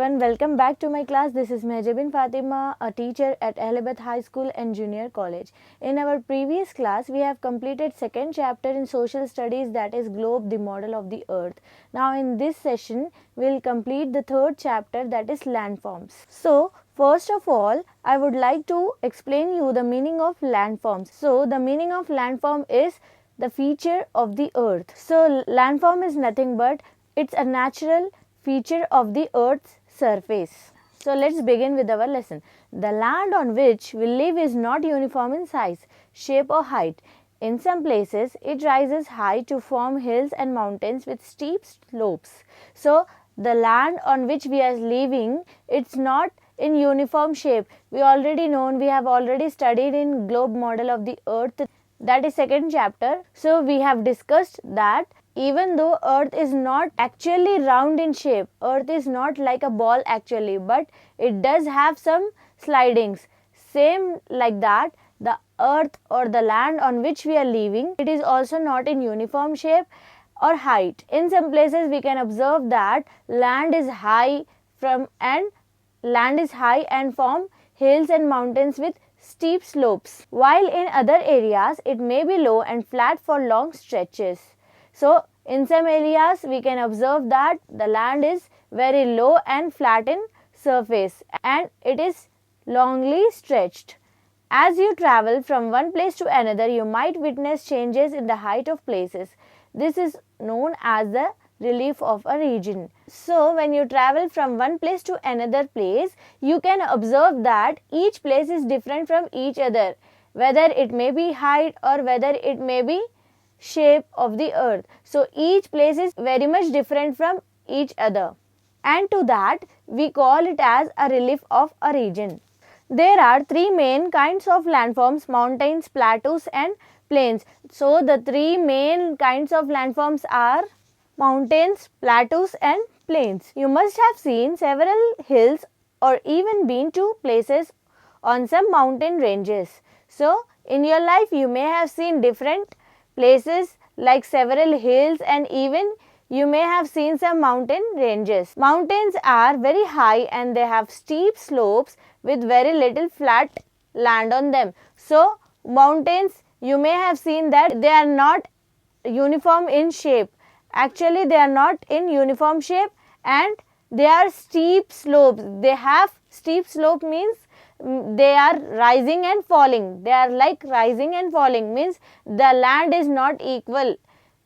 everyone, welcome back to my class. This is Mehjabin Fatima, a teacher at Ahlabad High School and Junior College. In our previous class, we have completed second chapter in social studies, that is globe, the model of the earth. Now in this session, we will complete the third chapter, that is landforms. So first of all, I would like to explain you the meaning of landforms. So the meaning of landform is the feature of the earth. So landform is nothing but it's a natural feature of the earth's surface. So let's begin with our lesson. The land on which we live is not uniform in size, shape or height. In some places it rises high to form hills and mountains with steep slopes. So the land on which we are living, it's not in uniform shape. We have already studied in globe model of the earth, that is second chapter. So we have discussed that even though earth is not actually round in shape, earth is not like a ball actually, but it does have some slidings. Same like that, the earth or the land on which we are living, it is also not in uniform shape or height. In some places we can observe that land is high and form hills and mountains with steep slopes, while in other areas it may be low and flat for long stretches. So in some areas we can observe that the land is very low and flat in surface and it is longly stretched. As you travel from one place to another, you might witness changes in the height of places. This is known as the relief of a region. So when you travel from one place to another place, you can observe that each place is different from each other, whether it may be height or whether it may be shape of the earth. So each place is very much different from each other, and to that we call it as a relief of a region. There are three main kinds of landforms: mountains, plateaus and plains. So the three main kinds of landforms are mountains, plateaus and plains. You must have seen several hills or even been to places on some mountain ranges. So in your life you may have seen different places like several hills, and even you may have seen some mountain ranges. Mountains are very high and they have steep slopes with very little flat land on them. So mountains, you may have seen that they are not uniform in shape. Actually they are not in uniform shape and they are steep slopes. They have steep slope means they are rising and falling. They are like rising and falling, means the land is not equal.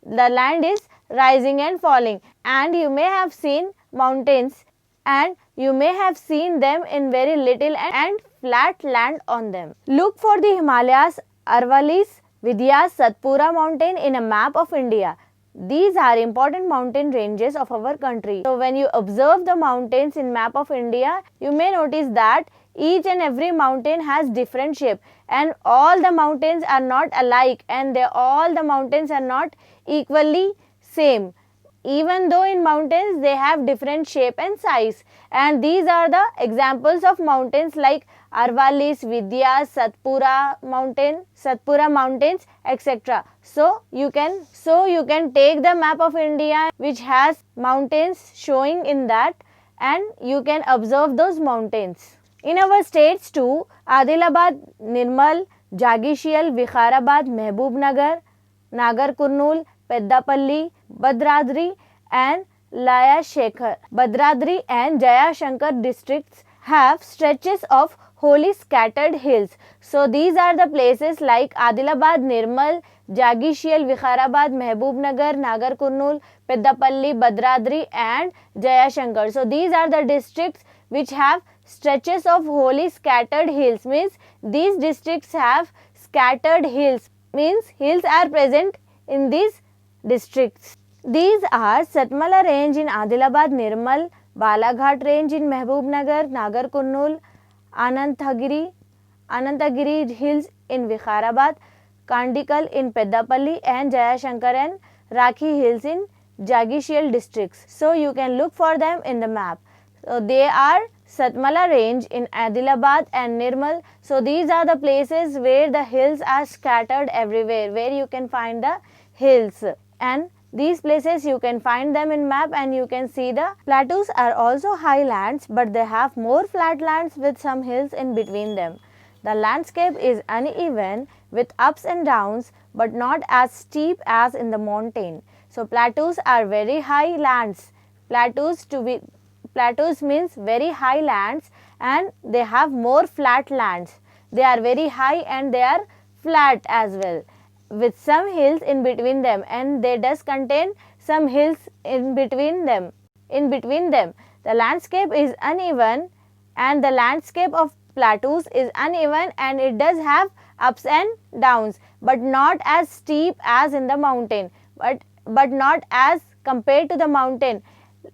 The land is rising and falling. And you may have seen mountains and you may have seen them in very little and flat land on them. Look for the Himalayas, Arvalis, Vindhyas, Satpura mountain in a map of India. These are important mountain ranges of our country. So when you observe the mountains in map of India, you may notice that each and every mountain has different shape and all the mountains are not alike, and all the mountains are not equally same. Even though in mountains they have different shape and size, and these are the examples of mountains like Arvalis, Vindhyas, Satpura mountains, etc. So you can take the map of India which has mountains showing in that, and you can observe those mountains. In our states too, Adilabad, Nirmal, Jagishal, Vikharabad, Mehbubnagar, Nagar Kurnool, Peddapalli, Bhadradri and Jayashankar districts have stretches of wholly scattered hills. So these are the places like Adilabad, Nirmal, Jagishal, Vikharabad, Mehbubnagar, Nagar Kurnool, Peddapalli, Bhadradri and Jayashankar. So these are the districts which have stretches of wholly scattered hills, means these districts have scattered hills, means hills are present in these districts. These are Satmala range in Adilabad, Nirmal, Balaghat range in Mehbubnagar, Nagar Kurnool, Anantagiri hills in Vikharabad, Kandikal in Peddapalli and Jayashankar and Rakhi hills in Jagishal districts. So you can look for them in the map. So they are Satmala range in Adilabad and Nirmal. So these are the places where the hills are scattered everywhere, where you can find the hills. And These places you can find them in map and you can see the plateaus are also highlands, but they have more flatlands with some hills in between them. The landscape is uneven with ups and downs, but not as steep as in the mountain. So plateaus are very high lands. Plateaus means very high lands and they have more flat lands. They are very high and they are flat as well, with some hills in between them, and they does contain some hills in between them. The landscape is uneven, and the landscape of plateaus is uneven, and it does have ups and downs, but not as steep as in the mountain, but not as compared to the mountain.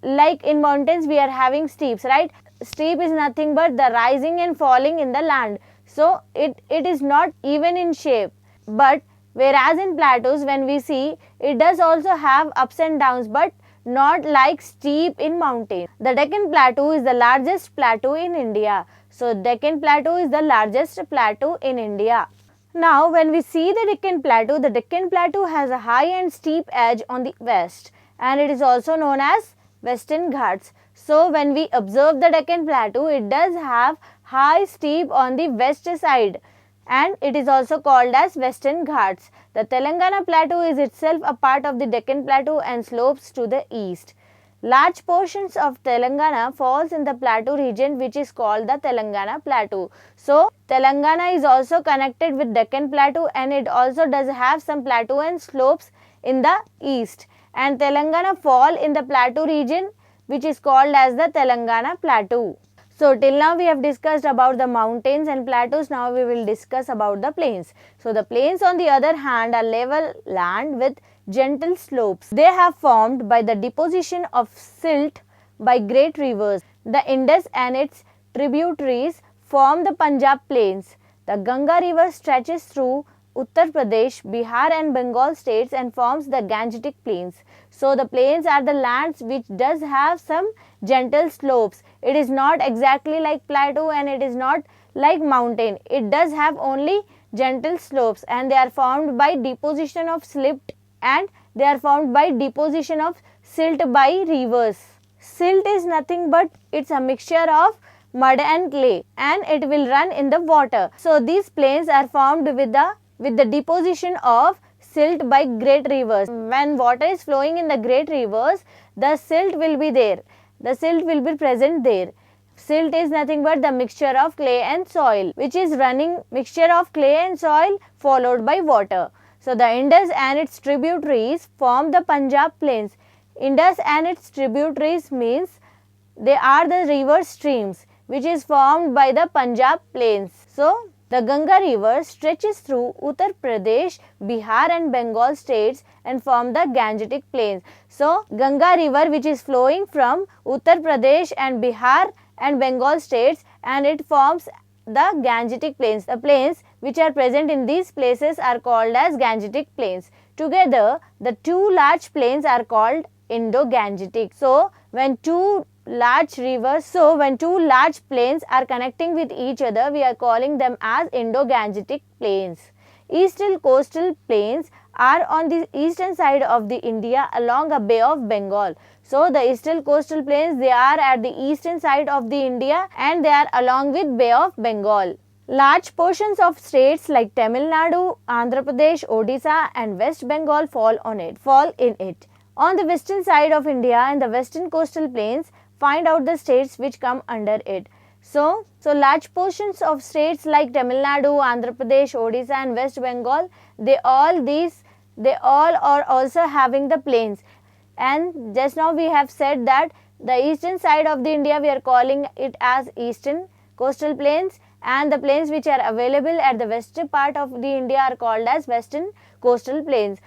Like in mountains we are having steeps, right? Steep is nothing but the rising and falling in the land, so it is not even in shape. But whereas in plateaus, when we see, it does also have ups and downs, but not like steep in mountains. The Deccan Plateau is the largest plateau in India. So Deccan Plateau is the largest plateau in India. Now when we see the Deccan Plateau has a high and steep edge on the west, and it is also known as Western Ghats. So when we observe the Deccan Plateau, it does have high steep on the west side, and it is also called as Western Ghats. The Telangana Plateau is itself a part of the Deccan Plateau and slopes to the east. Large portions of Telangana falls in the plateau region, which is called the Telangana Plateau. So Telangana is also connected with Deccan Plateau, and it also does have some plateau and slopes in the east, and Telangana fall in the plateau region, which is called as the Telangana Plateau. So till now we have discussed about the mountains and plateaus. Now we will discuss about the plains. So the plains on the other hand are level land with gentle slopes. They have formed by the deposition of silt by great rivers. The Indus and its tributaries form the Punjab plains. The Ganga river stretches through Uttar Pradesh, Bihar and Bengal states and forms the Gangetic plains. So the plains are the lands which does have some gentle slopes. It is not exactly like plateau and it is not like mountain. It does have only gentle slopes, and they are formed by deposition of silt by rivers. Silt is nothing but it's a mixture of mud and clay, and it will run in the water. So these plains are formed with the deposition of silt by great rivers. When water is flowing in the great rivers, the silt will be there. The silt will be present there. Silt is nothing but the mixture of clay and soil, which is running mixture of clay and soil followed by water. So the Indus and its tributaries form the Punjab plains. Indus and its tributaries means they are the river streams which is formed by the Punjab plains. So the Ganga river stretches through Uttar Pradesh, Bihar and Bengal states and form the Gangetic plains. So Ganga river which is flowing from Uttar Pradesh and Bihar and Bengal states, and it forms the Gangetic plains. The plains which are present in these places are called as Gangetic plains. Together the two large plains are called Indo-Gangetic. So when two large plains are connecting with each other, we are calling them as Indo-Gangetic plains. Eastern coastal plains are on the eastern side of the India along a Bay of Bengal. So the eastern coastal plains, they are at the eastern side of the India and they are along with Bay of Bengal. Large portions of states like Tamil Nadu, Andhra Pradesh, Odisha and West Bengal fall in it. On the western side of India and the western coastal plains, find out the states which come under it. So large portions of states like Tamil Nadu, Andhra Pradesh, Odisha and West Bengal, they all are also having the plains. And just now we have said that the eastern side of the India we are calling it as eastern coastal plains, and the plains which are available at the western part of the India are called as western coastal plains.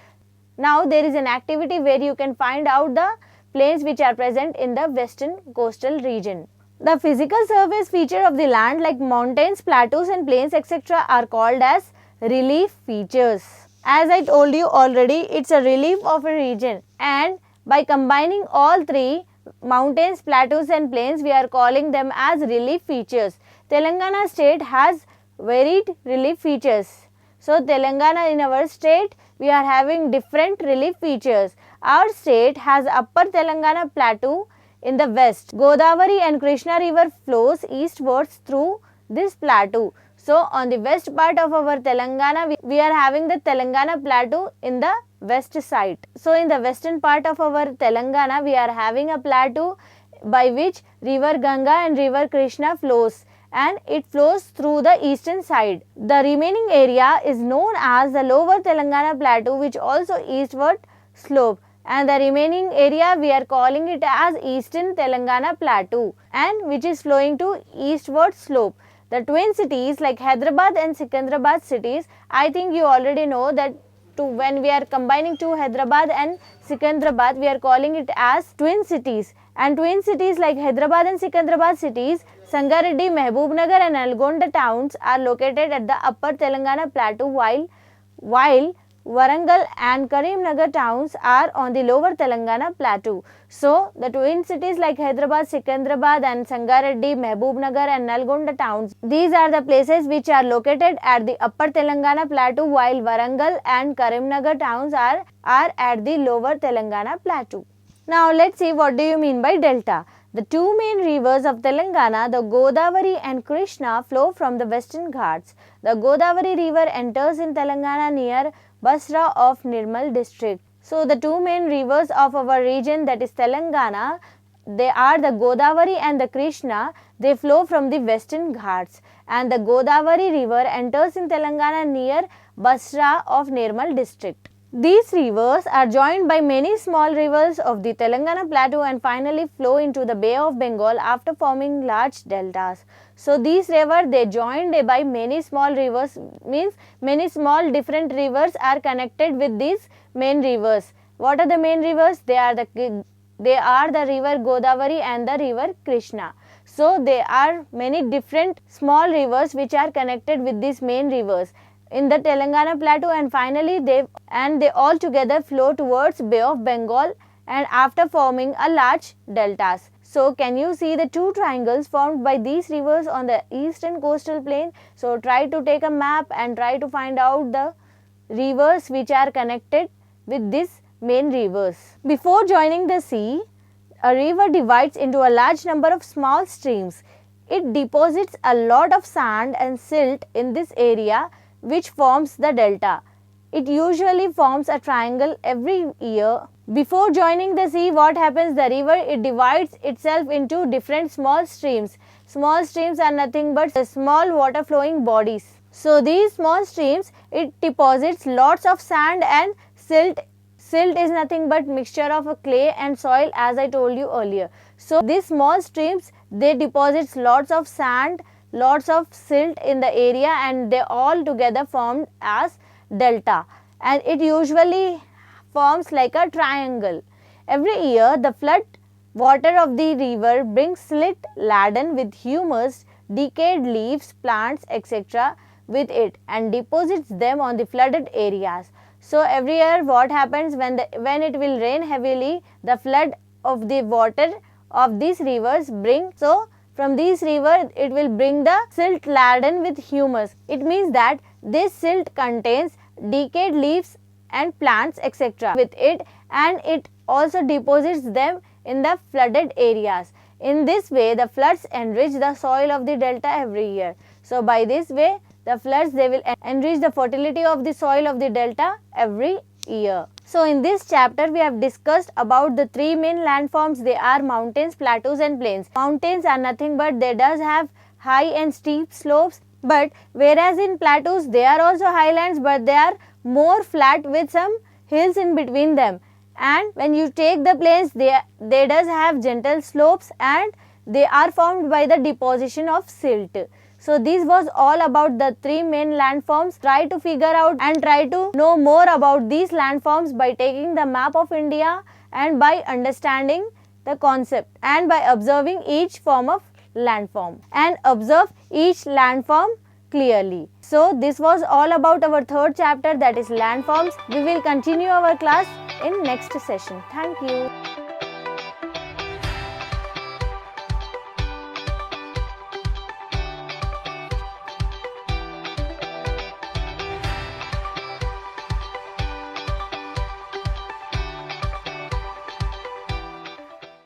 Now there is an activity where you can find out the plains which are present in the western coastal region. The physical surface feature of the land like mountains, plateaus and plains etc. are called as relief features. As I told you already, it's a relief of a region, and by combining all three, mountains, plateaus and plains, we are calling them as relief features. Telangana state has varied relief features. So Telangana, in our state, we are having different relief features. Our state has Upper Telangana Plateau in the west. Godavari and Krishna river flows eastwards through this plateau. So on the west part of our Telangana, we are having the Telangana Plateau in the west side. So in the western part of our Telangana, we are having a plateau by which river Ganga and river Krishna flows, and it flows through the eastern side. The remaining area is known as the lower Telangana Plateau, which also eastward slope, and the remaining area we are calling it as eastern Telangana Plateau, and which is flowing to eastward slope. The twin cities like Hyderabad and Secunderabad cities, I think you already know that when we are combining two Hyderabad and Secunderabad, we are calling it as twin cities. And twin cities like Hyderabad and Secunderabad cities, Sangareddy, Mehboob-nagar and Nalgonda towns are located at the upper Telangana plateau, while Warangal and Karimnagar towns are on the lower Telangana plateau. So, the twin cities like Hyderabad, Secunderabad and Sangareddy, Mehboob-nagar and Nalgonda towns, these are the places which are located at the upper Telangana plateau, while Warangal and Karimnagar towns are at the lower Telangana plateau. Now, let's see what do you mean by delta. The two main rivers of Telangana, the Godavari and Krishna, flow from the western Ghats. The Godavari river enters in Telangana near Basra of Nirmal district. So, the two main rivers of our region, that is Telangana, they are the Godavari and the Krishna. They flow from the western Ghats, and the Godavari river enters in Telangana near Basra of Nirmal district. These rivers are joined by many small rivers of the Telangana plateau and finally flow into the Bay of Bengal after forming large deltas. So, these rivers, they joined by many small rivers, means many small different rivers are connected with these main rivers. What are the main rivers? They are the river Godavari and the river Krishna. So, there are many different small rivers which are connected with these main rivers in the Telangana plateau, and finally they all together flow towards Bay of Bengal and after forming a large deltas. So, can you see the two triangles formed by these rivers on the eastern coastal plain? So, try to take a map and try to find out the rivers which are connected with these main rivers. Before joining the sea, a river divides into a large number of small streams. It deposits a lot of sand and silt in this area, which forms the delta. It usually forms a triangle every year. Before joining the sea, what happens? The river, it divides itself into different small streams. Small streams are nothing but small water flowing bodies. So, these small streams, it deposits lots of sand and silt. Silt is nothing but mixture of a clay and soil, as I told you earlier. So, these small streams, they deposit lots of sand, lots of silt in the area, and they all together formed as delta, and it usually forms like a triangle. Every year the flood water of the river brings silt laden with humus, decayed leaves, plants, etc. with it and deposits them on the flooded areas. So, every year what happens, when it will rain heavily, the flood of the water of these rivers bring, so from these rivers, it will bring the silt laden with humus. It means that this silt contains decayed leaves and plants, etc. with it, and it also deposits them in the flooded areas. In this way, the floods enrich the soil of the delta every year. So, by this way, the floods, they will enrich the fertility of the soil of the delta every year. So, in this chapter, we have discussed about the three main landforms. They are mountains, plateaus and plains. Mountains are nothing but they does have high and steep slopes, but whereas in plateaus, they are also highlands, but they are more flat with some hills in between them. And when you take the plains, they does have gentle slopes and they are formed by the deposition of silt. So, this was all about the three main landforms. Try to figure out and try to know more about these landforms by taking the map of India and by understanding the concept and by observing each form of landform and observe each landform clearly. So, this was all about our third chapter, that is landforms. We will continue our class in next session. Thank you.